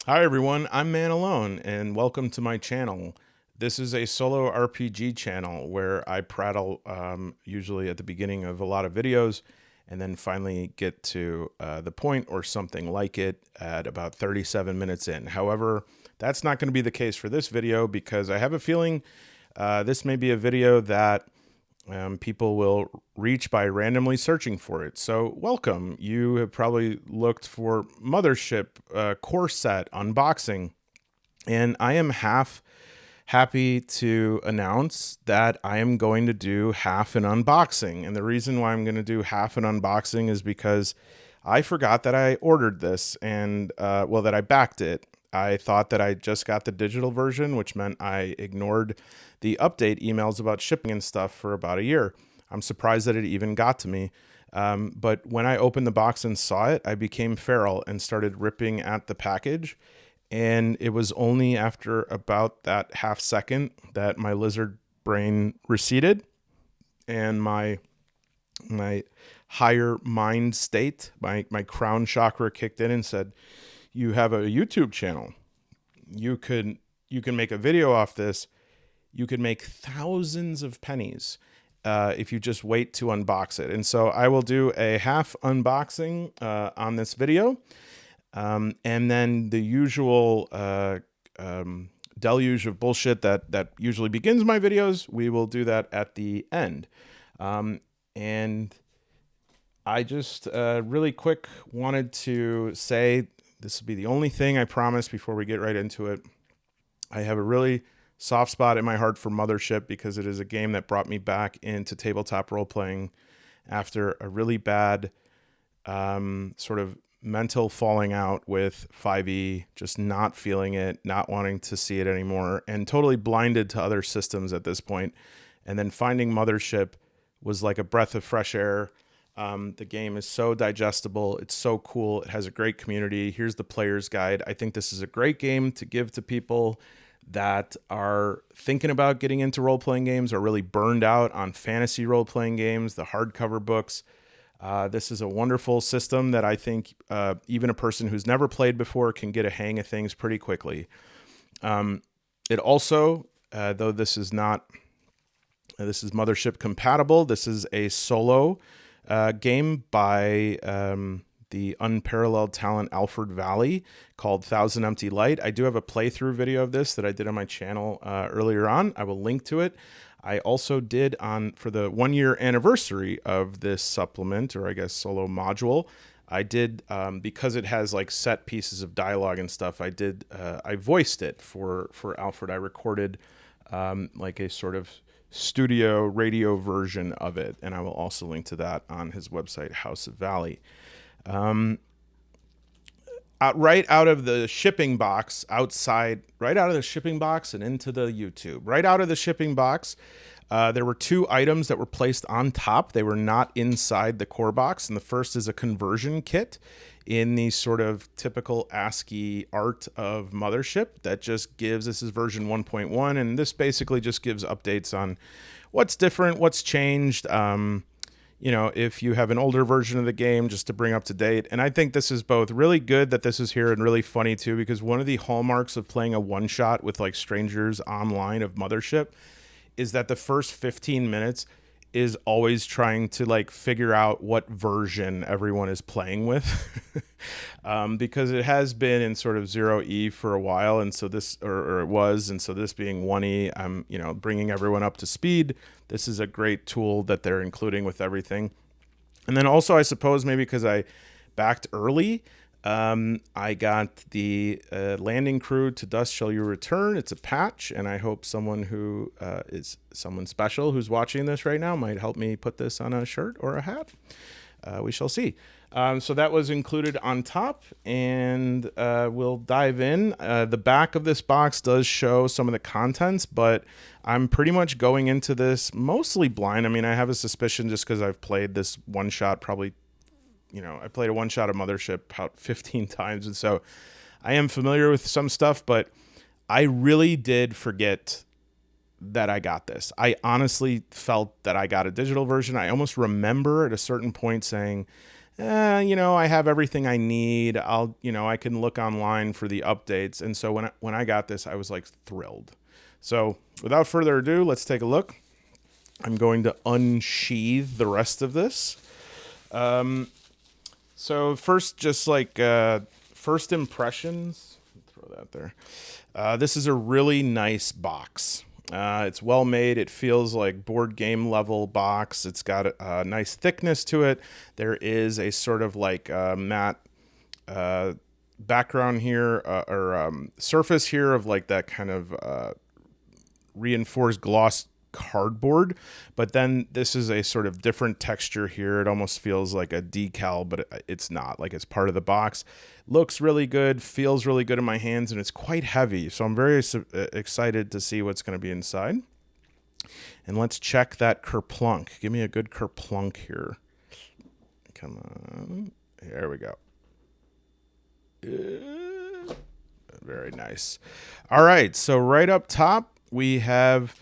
Hi everyone, I'm Man Alone, and welcome to my channel. This is a solo RPG channel where I prattle usually at the beginning of a lot of videos and then finally get to the point or something like it at about 37 minutes in. However, that's not going to be the case for this video because I have a feeling this may be a video that people will reach by randomly searching for it. So welcome. You have probably looked for Mothership core set unboxing. And I am half happy to announce that I am going to do half an unboxing. And the reason why I'm going to do half an unboxing is because I forgot that I ordered this and, that I backed it. I thought that I just got the digital version, which meant I ignored the update emails about shipping and stuff for about a year. I'm surprised that it even got to me. But when I opened the box and saw it, I became feral and started ripping at the package. And it was only after about that half second that my lizard brain receded and my higher mind state, my crown chakra kicked in and said, "You have a YouTube channel. You can make a video off this. You could make thousands of pennies if you just wait to unbox it." And so I will do a half unboxing on this video. And then the usual deluge of bullshit that usually begins my videos, we will do that at the end. And I just really quick wanted to say this will be the only thing I promise before we get right into it. I have a really soft spot in my heart for Mothership because it is a game that brought me back into tabletop role-playing after a really bad sort of mental falling out with 5e, just not feeling it, not wanting to see it anymore, and totally blinded to other systems at this point. And then finding Mothership was like a breath of fresh air. The game is so digestible. It's so cool. It has a great community. Here's the player's guide. I think this is a great game to give to people that are thinking about getting into role-playing games or really burned out on fantasy role-playing games, the hardcover books. This is a wonderful system that I think even a person who's never played before can get a hang of things pretty quickly. It also, though this is Mothership compatible, this is a solo game by the unparalleled talent Alfred Valley called Thousand Empty Light. I do have a playthrough video of this that I did on my channel earlier on. I will link to it. I also did for the 1-year anniversary of this supplement, or I guess solo module, I did, because it has like set pieces of dialogue and stuff, I voiced it for Alfred. I recorded like a sort of studio radio version of it, and I will also link to that on his website, House of Valley. Right out of the shipping box, right out of the shipping box and into the YouTube. Right out of the shipping box, there were 2 items that were placed on top. They were not inside the core box. And the first is a conversion kit in the sort of typical ASCII art of Mothership that just gives, this is version 1.1, and this basically just gives updates on what's different, what's changed, if you have an older version of the game, just to bring up to date. And I think this is both really good that this is here and really funny too, because one of the hallmarks of playing a one-shot with like strangers online of Mothership is that the first 15 minutes is always trying to like figure out what version everyone is playing with. Because it has been in sort of 0E for a while, and so this, or it was, and so this being 1E, I'm bringing everyone up to speed. This is a great tool that they're including with everything. And then also, I suppose maybe because I backed early, I got the landing crew To Dust Shall You Return. It's a patch, and I hope someone who is someone special who's watching this right now might help me put this on a shirt or a hat. We shall see. So that was included on top, and we'll dive in. The back of this box does show some of the contents, but I'm pretty much going into this mostly blind. I mean, I have a suspicion just because I've played this one shot probably, I played a one shot of Mothership about 15 times, and so I am familiar with some stuff, but I really did forget that I got this. I honestly felt that I got a digital version. I almost remember at a certain point saying, I have everything I need. I can look online for the updates. And so when I got this, I was like thrilled. So without further ado, let's take a look. I'm going to unsheath the rest of this. So first, just like first impressions, throw that there. This is a really nice box. It's well made. It feels like board game level box. It's got a nice thickness to it. There is a sort of like matte background here or surface here of like that kind of reinforced gloss cardboard, but then this is a sort of different texture here. It almost feels like a decal, but it's not. Like it's part of the box. Looks really good, feels really good in my hands, and it's quite heavy. So I'm very excited to see what's going to be inside. And let's check that kerplunk. Give me a good kerplunk here. Come on. There we go. Very nice. All right, so right up top, we have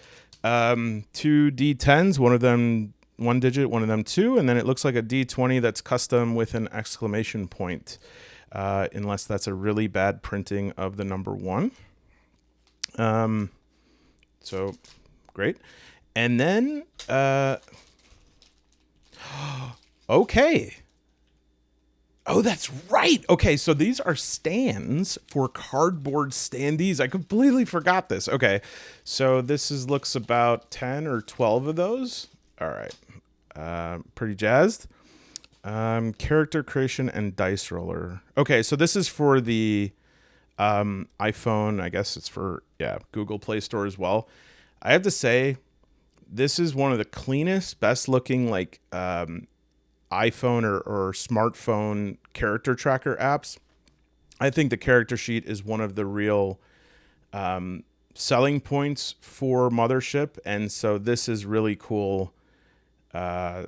two D10s, one of them one digit, one of them two, and then it looks like a D20 that's custom with an exclamation point, unless that's a really bad printing of the number 1. So great. And then, okay. Oh, that's right. Okay, so these are stands for cardboard standees. I completely forgot this. Okay, so this looks about 10 or 12 of those. All right, pretty jazzed. Character creation and dice roller. Okay, so this is for the iPhone. I guess it's for, Google Play Store as well. I have to say, this is one of the cleanest, best looking, like, iPhone or smartphone character tracker apps. I think the character sheet is one of the real selling points for Mothership, and so this is really cool. I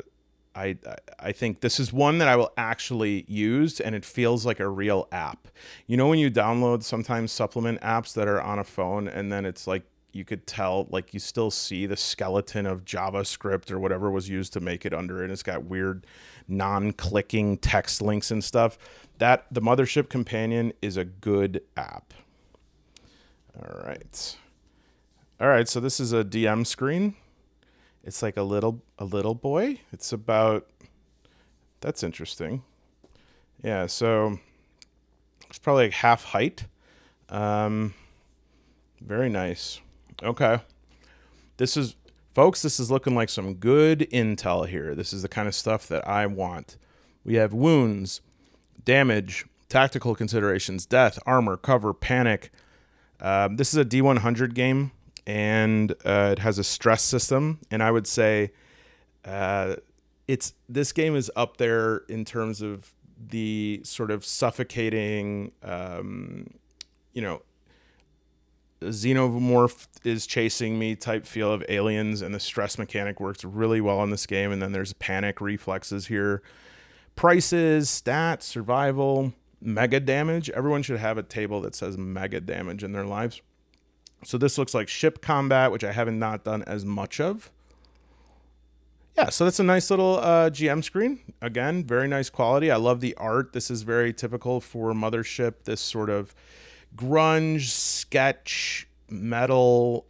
think this is one that I will actually use, and it feels like a real app. You know when you download sometimes supplement apps that are on a phone, and then it's like you could tell, like you still see the skeleton of JavaScript or whatever was used to make it under it. And it's got weird non-clicking text links and stuff. That the Mothership Companion is a good app. All right. So this is a DM screen. It's like a little boy. It's about, that's interesting. Yeah. So it's probably like half height. Very nice. Okay. This is looking like some good intel here. This is the kind of stuff that I want. We have wounds, damage, tactical considerations, death, armor, cover, panic. This is a D100 game, and it has a stress system. And I would say this game is up there in terms of the sort of suffocating, xenomorph is chasing me type feel of Aliens, and the stress mechanic works really well in this game. And then there's panic reflexes here, prices, stats, survival, mega damage. Everyone should have a table that says mega damage in their lives. So this looks like ship combat, which I haven't not done as much of. Yeah, so that's a nice little GM screen. Again, very nice quality. I love the art. This is very typical for Mothership, this sort of grunge sketch metal,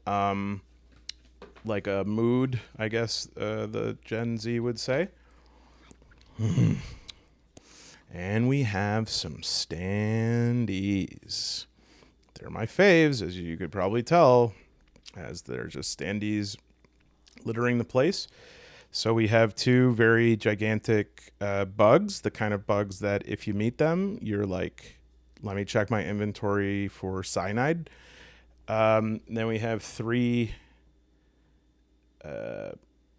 like a mood, I guess the Gen Z would say. And we have some standees. They're my faves, as you could probably tell, as they're just standees littering the place. So we have two very gigantic bugs, the kind of bugs that if you meet them, you're like, let me check my inventory for cyanide. Then we have 3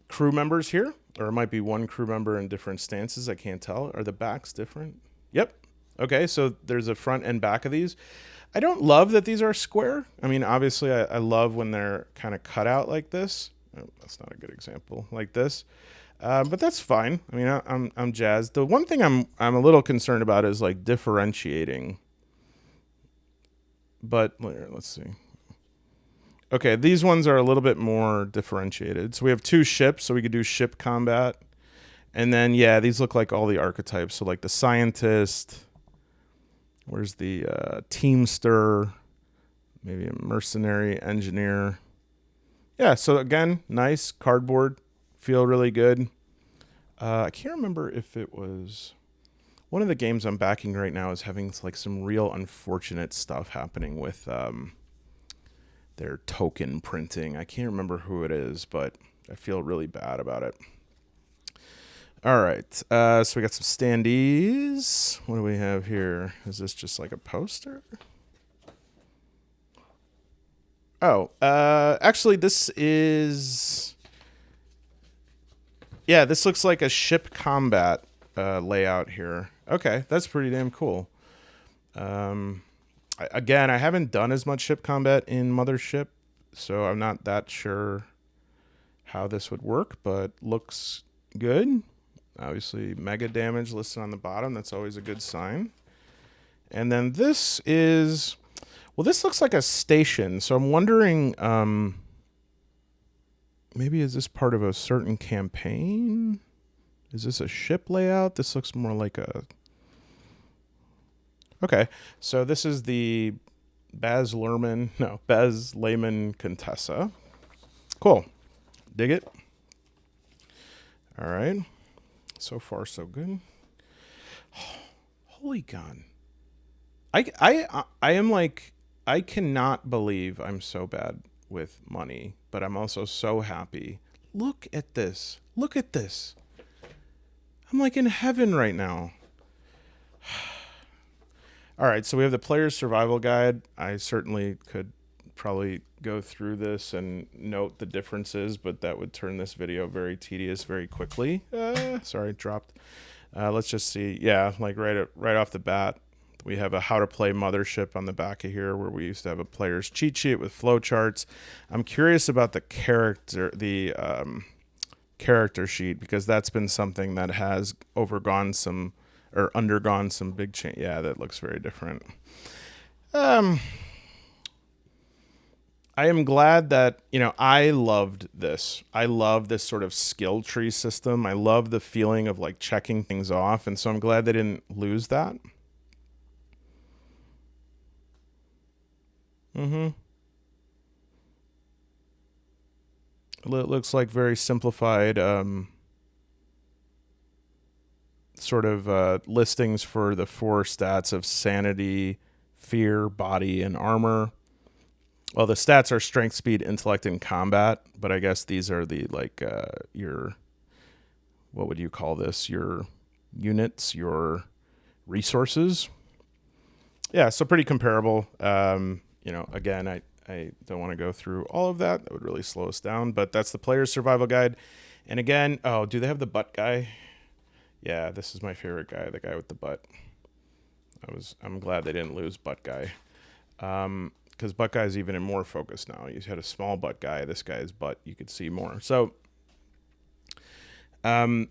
crew members here, or it might be one crew member in different stances. I can't tell. Are the backs different? Yep. Okay, so there's a front and back of these. I don't love that these are square. I mean, obviously, I love when they're kind of cut out like this. Oh, that's not a good example. Like this. But that's fine. I mean, I'm jazzed. The one thing I'm a little concerned about is like differentiating. But let's see. Okay, these ones are a little bit more differentiated. So we have 2 ships, so we could do ship combat. And then, yeah, these look like all the archetypes. So like the scientist, where's the teamster, maybe a mercenary, engineer. Yeah, so again, nice cardboard, feel really good. I can't remember if it was one of the games I'm backing right now is having like some real unfortunate stuff happening with their token printing. I can't remember who it is, but I feel really bad about it. All right, so we got some standees. What do we have here? Is this just like a poster? Oh, actually, this is... Yeah, this looks like a ship combat layout here. Okay, that's pretty damn cool. Again, I haven't done as much ship combat in Mothership, so I'm not that sure how this would work, but looks good. Obviously, mega damage listed on the bottom. That's always a good sign. And then this is... Well, this looks like a station, so I'm wondering... maybe is this part of a certain campaign? Is this a ship layout? This looks more like a... Okay, so this is the Baz Luhrmann Contessa. Cool. Dig it. All right. So far, so good. Holy God. I am like, I cannot believe I'm so bad with money, but I'm also so happy. Look at this. Look at this. I'm like in heaven right now. All right, so we have the player's survival guide. I certainly could probably go through this and note the differences, but that would turn this video very tedious very quickly. Sorry, dropped. Let's just see. Yeah, like right off the bat, we have a how to play Mothership on the back of here, where we used to have a player's cheat sheet with flowcharts. I'm curious about the character sheet, because that's been something that has undergone some big change. Yeah, that looks very different. I am glad that, I loved this. I love this sort of skill tree system. I love the feeling of like checking things off. And so I'm glad they didn't lose that. It looks like very simplified sort of listings for the 4 stats of sanity, fear, body, and armor. Well, the stats are strength, speed, intellect, and combat, but I guess these are the your, what would you call this? Your units, your resources. Yeah, so pretty comparable. Again, I don't want to go through all of that. That would really slow us down, but that's the player's survival guide. And again, oh, do they have the butt guy? Yeah, this is my favorite guy, the guy with the butt. I'm glad they didn't lose butt guy. Because butt guy is even in more focus now. You had a small butt guy. This guy's butt, you could see more. So, I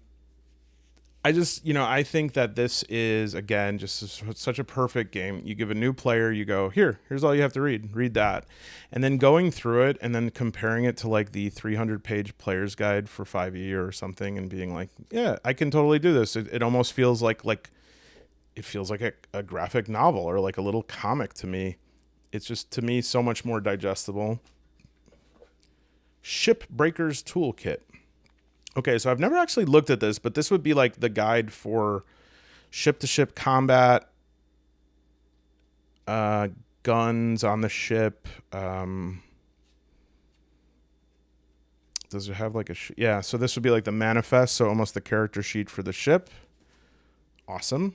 just, I think that this is, again, just such a perfect game. You give a new player, you go, here's all you have to read that. And then going through it and then comparing it to like the 300-page player's guide for 5e or something and being like, yeah, I can totally do this. It almost feels like it feels like a graphic novel or like a little comic to me. It's just, to me, so much more digestible. Shipbreaker's Toolkit. Okay, so I've never actually looked at this, but this would be like the guide for ship-to-ship combat, guns on the ship. Does it have like yeah, so this would be like the manifest, so almost the character sheet for the ship. Awesome.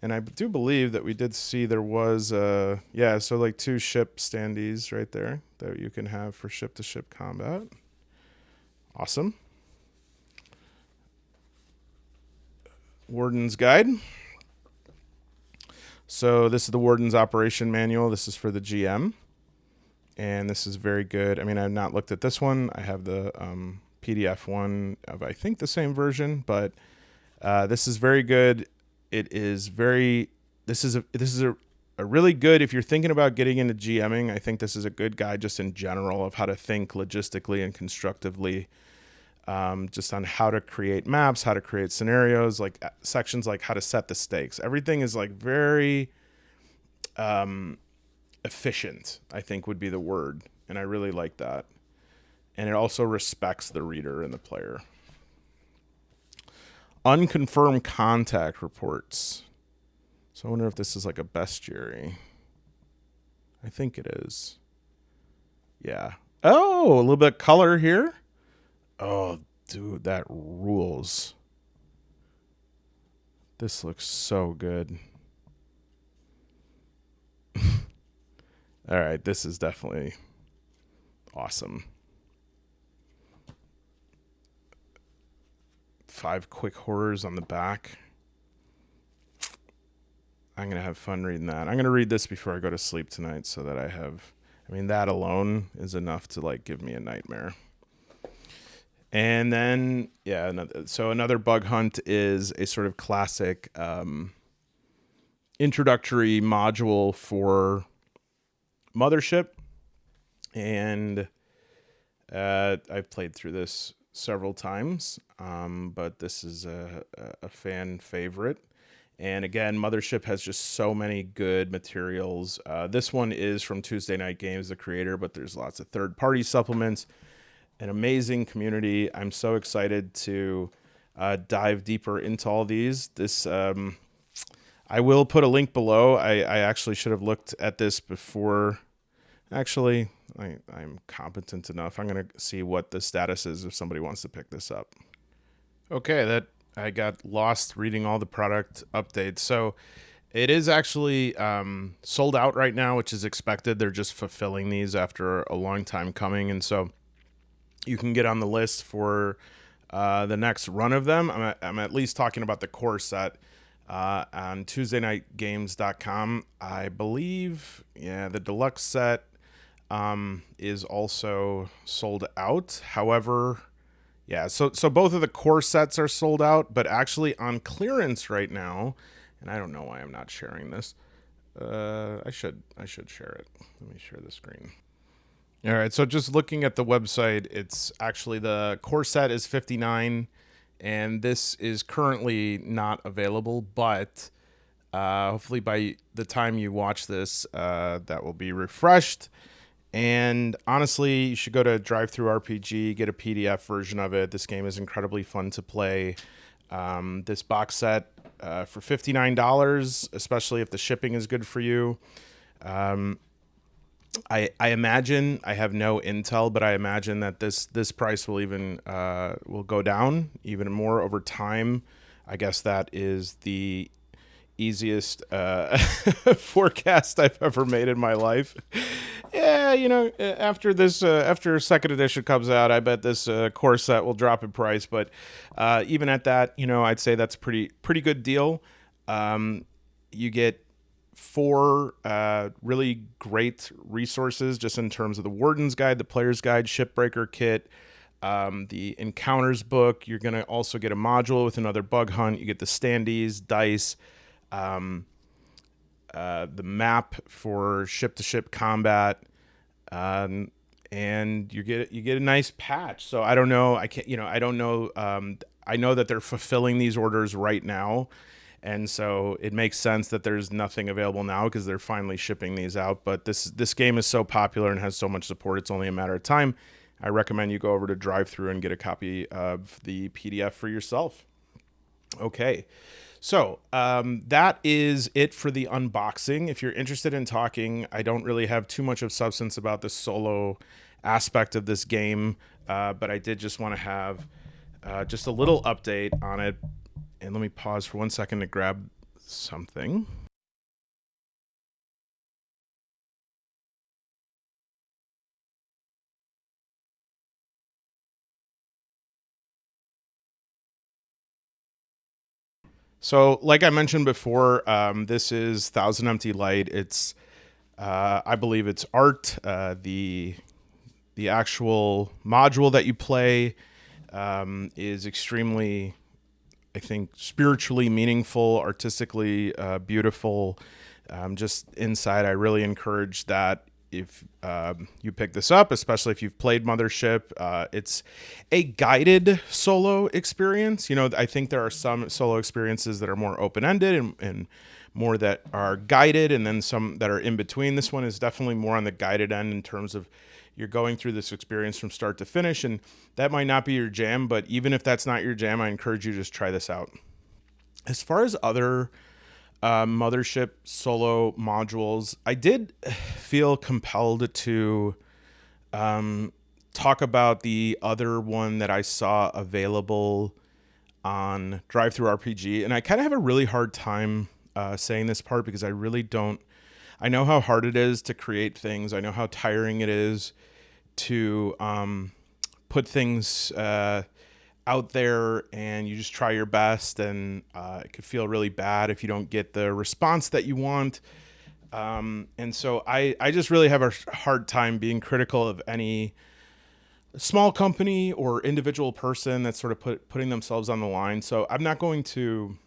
And I do believe that we did see there was, so like 2 ship standees right there that you can have for ship-to-ship combat. Awesome. Warden's Guide. So this is the Warden's Operation Manual. This is for the GM. And this is very good. I mean, I've not looked at this one. I have the PDF one of, I think, the same version. But this is very good. It is very... This is a really good... If you're thinking about getting into GMing, I think this is a good guide just in general of how to think logistically and constructively just on how to create maps, how to create scenarios, like sections like how to set the stakes. Everything is like very efficient, I think would be the word. And I really like that. And it also respects the reader and the player. Unconfirmed contact reports. So I wonder if this is like a bestiary. I think it is. Yeah. Oh, a little bit of color here. Oh, dude, that rules. This looks so good. All right, this is definitely awesome. 5 quick horrors on the back. I'm going to have fun reading that. I'm going to read this before I go to sleep tonight so that that alone is enough to like give me a nightmare. And then, another bug hunt is a sort of classic introductory module for Mothership. And I've played through this several times, but this is a fan favorite. And again, Mothership has just so many good materials. This one is from Tuesday Night Games, the creator, but there's lots of third-party supplements, an amazing community. I'm so excited to dive deeper into all these. This I will put a link below. I actually should have looked at this before. Actually, I'm competent enough. I'm going to see what the status is if somebody wants to pick this up. Okay, I got lost reading all the product updates. So it is actually sold out right now, which is expected. They're just fulfilling these after a long time coming. And so you can get on the list for the next run of them. I'm at least talking about the core set on TuesdayNightGames.com. I believe, the deluxe set is also sold out. However, so both of the core sets are sold out, but actually on clearance right now, and I don't know why I'm not sharing this. I should share it. Let me share the screen. All right, so just looking at the website, it's actually the core set is $59, and this is currently not available, but hopefully by the time you watch this, that will be refreshed. And honestly, you should go to DriveThruRPG, get a PDF version of it. This game is incredibly fun to play. This box set for $59, especially if the shipping is good for you. I imagine, I have no intel, but I imagine that this price will even will go down even more over time. I guess that is the easiest forecast I've ever made in my life. Yeah, after second edition comes out, I bet this core set will drop in price. But even at that, I'd say that's pretty good deal. You get 4 really great resources just in terms of the Warden's Guide, the Player's Guide, Shipbreaker Kit, the Encounters book. You're going to also get a module with another bug hunt. You get the standees, dice, the map for ship-to-ship combat, and you get a nice patch. So I don't know. I don't know. I know that they're fulfilling these orders right now, and so it makes sense that there's nothing available now because they're finally shipping these out. But this game is so popular and has so much support, it's only a matter of time. I recommend you go over to DriveThru and get a copy of the PDF for yourself. Okay. So that is it for the unboxing. If you're interested in talking, I don't really have too much of substance about the solo aspect of this game, but I did just want to have just a little update on it. And let me pause for 1 second to grab something. So, like I mentioned before, this is Thousand Empty Light. It's, I believe, it's art. The actual module that you play is extremely, I think, spiritually meaningful, artistically beautiful. Just inside, I really encourage that if you pick this up, especially if you've played Mothership. It's a guided solo experience. You know, I think there are some solo experiences that are more open-ended and more that are guided, and then some that are in between. This one is definitely more on the guided end in terms of you're going through this experience from start to finish, and that might not be your jam, but even if that's not your jam, I encourage you to just try this out. As far as other Mothership Solo modules, I did feel compelled to talk about the other one that I saw available on Drive-Thru RPG, and I kind of have a really hard time saying this part because I really don't. I know how hard it is to create things. I know how tiring it is to put things out there, and you just try your best, and it could feel really bad if you don't get the response that you want. And so I just really have a hard time being critical of any small company or individual person that's sort of putting themselves on the line. So I'm not going to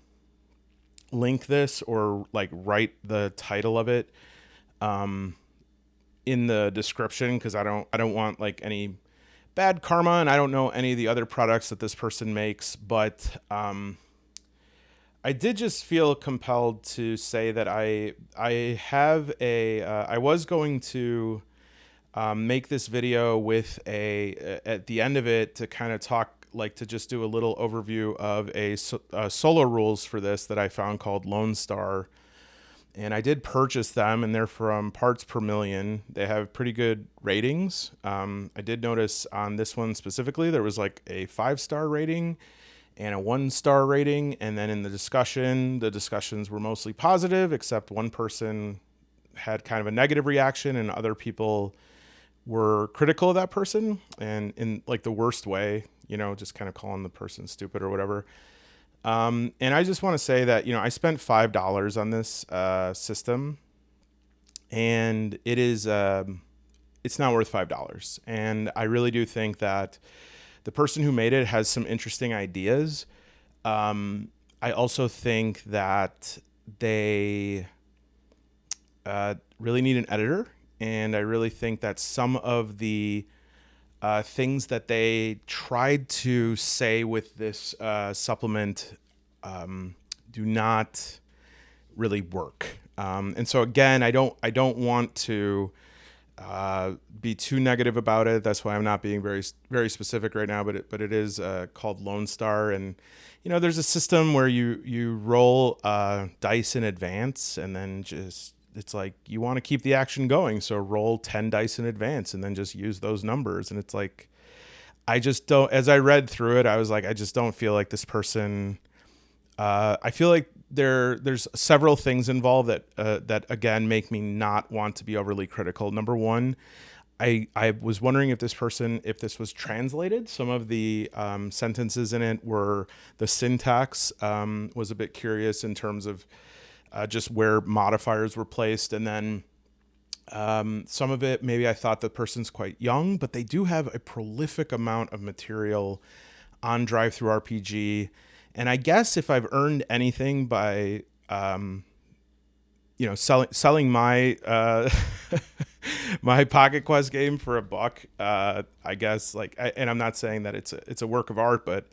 link this or like write the title of it in the description, because I don't want like any bad karma, and I don't know any of the other products that this person makes, but I did just feel compelled to say that I was going to make this video with at the end of it to kind of talk, like to just do a little overview of a solo rules for this that I found called Lone Star. And I did purchase them, and they're from Parts Per Million. They have pretty good ratings. I did notice on this one specifically, there was like a 5-star rating and a 1-star rating. And then in the discussions were mostly positive, except one person had kind of a negative reaction, and other people were critical of that person, and in like the worst way, you know, just kind of calling the person stupid or whatever. And I just want to say that, you know, I spent $5 on this system, and it is it's not worth $5. And I really do think that the person who made it has some interesting ideas. I also think that they really need an editor, and I really think that some of the things that they tried to say with this supplement do not really work. And so again, I don't want to be too negative about it. That's why I'm not being very specific right now. But it is called Lone Star, and you know, there's a system where you roll dice in advance, and then it's like you want to keep the action going, so roll 10 dice in advance and then just use those numbers. And it's like, I just don't, as I read through it, I was like, I just don't feel like this person, I feel like there's several things involved that again make me not want to be overly critical. Number one, I was wondering if this was translated. Some of the sentences in it the syntax was a bit curious in terms of just where modifiers were placed. And then some of it, maybe I thought the person's quite young, but they do have a prolific amount of material on Drive-Thru RPG. And I guess if I've earned anything by, you know, selling my my Pocket Quest game for $1, I guess, like, and I'm not saying that it's a work of art, but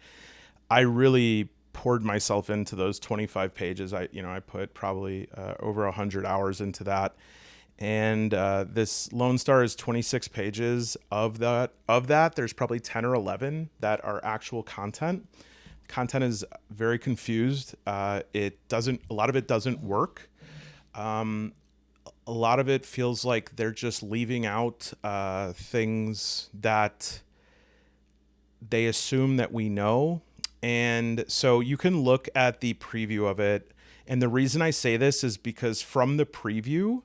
I really poured myself into those 25 pages. I put probably over 100 hours into that. And this Lone Star is 26 pages. Of that, there's probably 10 or 11 that are actual content. Content is very confused. A lot of it doesn't work. A lot of it feels like they're just leaving out things that they assume that we know. And so you can look at the preview of it. And the reason I say this is because from the preview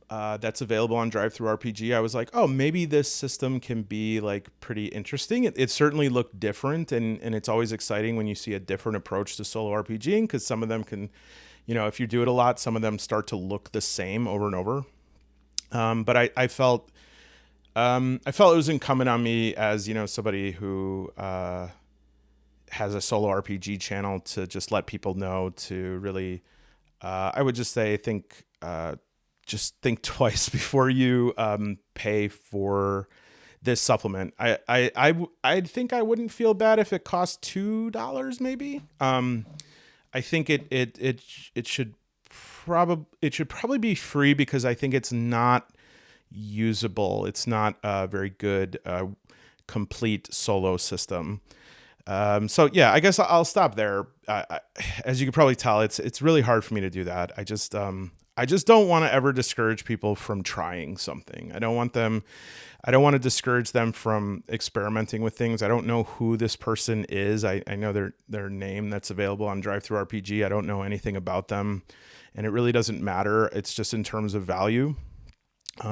that's available on Drive-Thru RPG, I was like, oh, maybe this system can be like pretty interesting. It certainly looked different, and it's always exciting when you see a different approach to solo RPGing, because some of them can, you know, if you do it a lot, some of them start to look the same over and over. But I felt it was incumbent on me, as, you know, somebody who has a solo RPG channel, to just let people know to really, I would just say, I think just think twice before you pay for this supplement. I think I wouldn't feel bad if it cost $2 maybe. I think it should probably be free because I think it's not usable. It's not a very good complete solo system. So yeah, I guess I'll stop there. As you can probably tell, it's really hard for me to do that. I just don't want to ever discourage people from trying something. I don't want to discourage them from experimenting with things. I don't know who this person is. I know their name that's available on DriveThruRPG. I don't know anything about them, and it really doesn't matter. It's just in terms of value.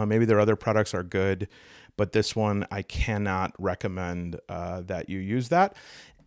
Maybe their other products are good, but this one I cannot recommend that you use that.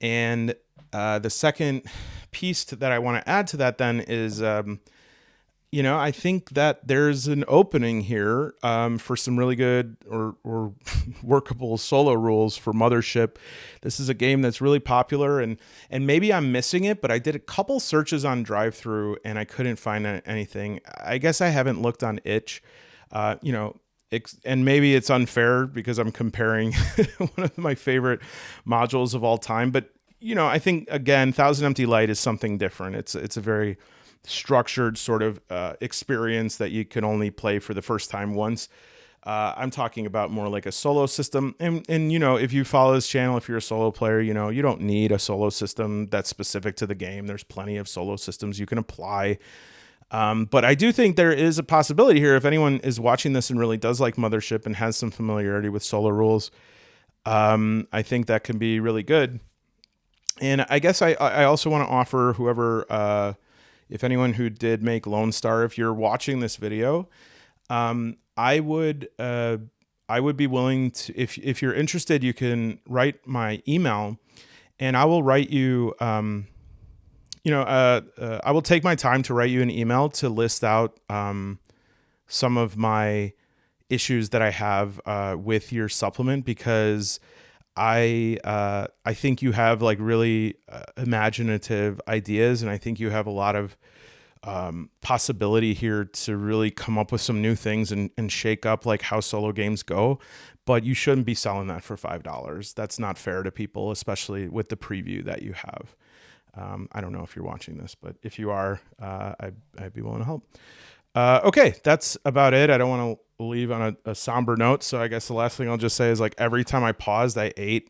And the second piece that I want to add to that then is, I think that there's an opening here for some really good or workable solo rules for Mothership. This is a game that's really popular, and maybe I'm missing it, but I did a couple searches on DriveThru and I couldn't find anything. I guess I haven't looked on itch. And maybe it's unfair because I'm comparing one of my favorite modules of all time. But, I think, again, Thousand Empty Light is something different. It's a very structured sort of experience that you can only play for the first time once. I'm talking about more like a solo system. And if you follow this channel, if you're a solo player, you don't need a solo system that's specific to the game. There's plenty of solo systems you can apply. But I do think there is a possibility here. If anyone is watching this and really does like Mothership and has some familiarity with solo rules, I think that can be really good. And I guess I also want to offer whoever, if anyone who did make Lone Star, if you're watching this video, I would be willing to, if you're interested, you can write my email and I will write you, I will take my time to write you an email to list out some of my issues that I have with your supplement, because I think you have like really imaginative ideas, and I think you have a lot of possibility here to really come up with some new things and shake up like how solo games go. But you shouldn't be selling that for $5. That's not fair to people, especially with the preview that you have. I don't know if you're watching this, but if you are, I'd be willing to help. Okay, that's about it. I don't want to leave on a somber note, so I guess the last thing I'll just say is, like, every time I paused, I ate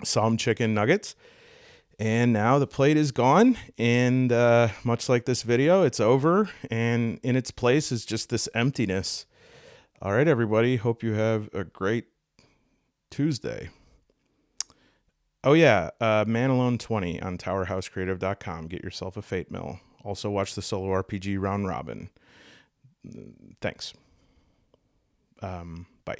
some chicken nuggets, and now the plate is gone, and much like this video, it's over, and in its place is just this emptiness. All right, everybody, hope you have a great Tuesday. Oh yeah, Man Alone 20 on towerhousecreative.com. Get yourself a Fate Mill. Also watch the Solo RPG Round Robin. Thanks. Bye.